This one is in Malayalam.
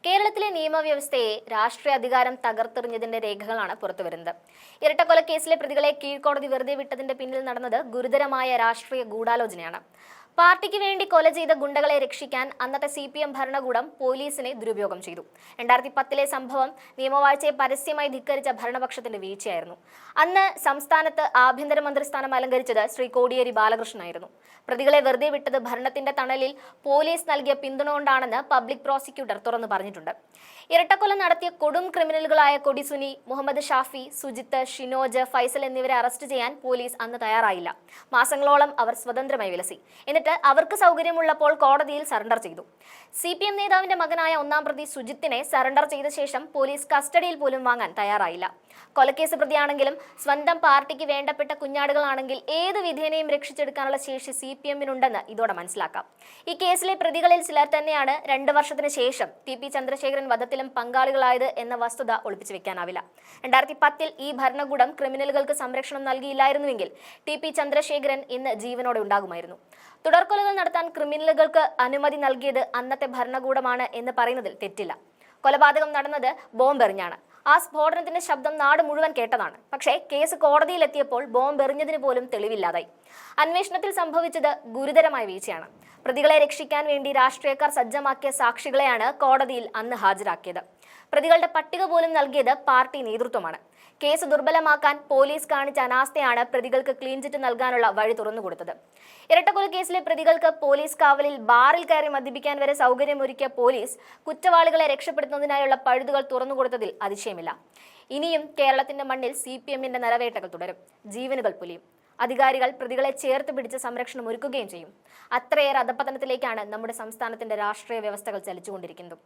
കേരളത്തിലെ നിയമവ്യവസ്ഥയെ രാഷ്ട്രീയ അധികാരം തകർത്തെറിഞ്ഞതിന്റെ രേഖകളാണ് പുറത്തുവരുന്നത്. ഇരട്ടക്കൊലക്കേസിലെ പ്രതികളെ കീഴ്ക്കോടതി വെറുതെ വിട്ടതിന്റെ പിന്നിൽ നടന്നത് ഗുരുതരമായ രാഷ്ട്രീയ ഗൂഢാലോചനയാണ്. പാർട്ടിക്ക് വേണ്ടി കൊല ചെയ്ത ഗുണ്ടകളെ രക്ഷിക്കാൻ അന്നത്തെ CPM ഭരണകൂടം പോലീസിനെ ദുരുപയോഗം ചെയ്തു. 2010 സംഭവം നിയമവാഴ്ചയെ പരസ്യമായി ധിക്കരിച്ച ഭരണപക്ഷത്തിന്റെ വീഴ്ചയായിരുന്നു. അന്ന് സംസ്ഥാനത്ത് ആഭ്യന്തരമന്ത്രി സ്ഥാനം അലങ്കരിച്ചത് ശ്രീ കോടിയേരി ബാലകൃഷ്ണനായിരുന്നു. പ്രതികളെ വെറുതെ വിട്ടത് ഭരണത്തിന്റെ തണലിൽ പോലീസ് നൽകിയ പിന്തുണ കൊണ്ടാണെന്ന് പബ്ലിക് പ്രോസിക്യൂട്ടർ തുറന്നു പറഞ്ഞിട്ടുണ്ട്. ഇരട്ടക്കൊല നടത്തിയ കൊടും ക്രിമിനലുകളായ കൊടിസുനി, മുഹമ്മദ് ഷാഫി, സുജിത്ത്, ഷിനോജ്, ഫൈസൽ എന്നിവരെ അറസ്റ്റ് ചെയ്യാൻ പോലീസ് അന്ന് തയ്യാറായില്ല. മാസങ്ങളോളം അവർ സ്വതന്ത്രമായി വിലസി. എന്നിട്ട് അവർക്ക് സൗകര്യമുള്ളപ്പോൾ കോടതിയിൽ സറണ്ടർ ചെയ്തു. CPM നേതാവിന്റെ മകനായ ഒന്നാം പ്രതി സുജിത്തിനെ സറണ്ടർ ചെയ്ത ശേഷം പോലീസ് കസ്റ്റഡിയിൽ പോലും വാങ്ങാൻ തയ്യാറായില്ല. കൊലക്കേസ് പ്രതിയാണെങ്കിലും സ്വന്തം പാർട്ടിക്ക് വേണ്ടപ്പെട്ട കുഞ്ഞാടുകളാണെങ്കിൽ ഏത് വിധേനയും രക്ഷിച്ചെടുക്കാനുള്ള ശേഷി CPM-നുണ്ടെന്ന് ഇതോടെ മനസ്സിലാക്കാം. ഈ കേസിലെ പ്രതികളിൽ ചിലർ തന്നെയാണ് 2 വർഷത്തിന് ശേഷം TP ചന്ദ്രശേഖരൻ വധത്തിലും പങ്കാളികളായത് എന്ന വസ്തുത ഒളിപ്പിച്ചു വെക്കാനാവില്ല. 2010 ഈ ഭരണകൂടം ക്രിമിനലുകൾക്ക് സംരക്ഷണം നൽകിയില്ലായിരുന്നുവെങ്കിൽ TP ചന്ദ്രശേഖരൻ ഇന്ന് ജീവനോടെ ഉണ്ടാകുമായിരുന്നു. തുടർക്കൊലകൾ നടത്താൻ ക്രിമിനലുകൾക്ക് അനുമതി നൽകിയത് അന്നത്തെ ഭരണകൂടമാണ് എന്ന് പറയുന്നതിൽ തെറ്റില്ല. കൊലപാതകം നടന്നത് ബോംബെറിഞ്ഞാണ്. ആ സ്ഫോടനത്തിന്റെ ശബ്ദം നാട് മുഴുവൻ കേട്ടതാണ്. പക്ഷേ കേസ് കോടതിയിലെത്തിയപ്പോൾ ബോംബെറിഞ്ഞതിന് പോലും തെളിവില്ലാതായി. അന്വേഷണത്തിൽ സംഭവിച്ചത് ഗുരുതരമായ വീഴ്ചയാണ്. പ്രതികളെ രക്ഷിക്കാൻ വേണ്ടി രാഷ്ട്രീയക്കാർ സജ്ജമാക്കിയ സാക്ഷികളെയാണ് കോടതിയിൽ അന്ന് ഹാജരാക്കിയത്. പ്രതികളുടെ പട്ടിക പോലും നൽകിയത് പാർട്ടി നേതൃത്വമാണ്. കേസ് ദുർബലമാക്കാൻ പോലീസ് കാണിച്ച അനാസ്ഥയാണ് പ്രതികൾക്ക് ക്ലീൻ ചിറ്റ് നൽകാനുള്ള വഴി തുറന്നുകൊടുത്തത്. ഇരട്ടക്കൊലക്കേസിലെ പ്രതികൾക്ക് പോലീസ് കാവലിൽ ബാറിൽ കയറി മദ്യപിക്കാൻ വരെ സൗകര്യമൊരുക്കിയ പോലീസ് കുറ്റവാളികളെ രക്ഷപ്പെടുത്തുന്നതിനായുള്ള പഴുതുകൾ തുറന്നുകൊടുത്തതിൽ അതിശയമില്ല. ഇനിയും കേരളത്തിന്റെ മണ്ണിൽ CPM-ന്റെ നരവേട്ടകൾ തുടരും. ജീവനുകൾ പൊലിയും. അധികാരികൾ പ്രതികളെ ചേർത്ത് പിടിച്ച് സംരക്ഷണം ഒരുക്കുകയും ചെയ്യും. അത്രയേറെ അധപതനത്തിലേക്കാണ് നമ്മുടെ സംസ്ഥാനത്തിന്റെ രാഷ്ട്രീയ വ്യവസ്ഥകൾ ചലിച്ചുകൊണ്ടിരിക്കുന്നത്.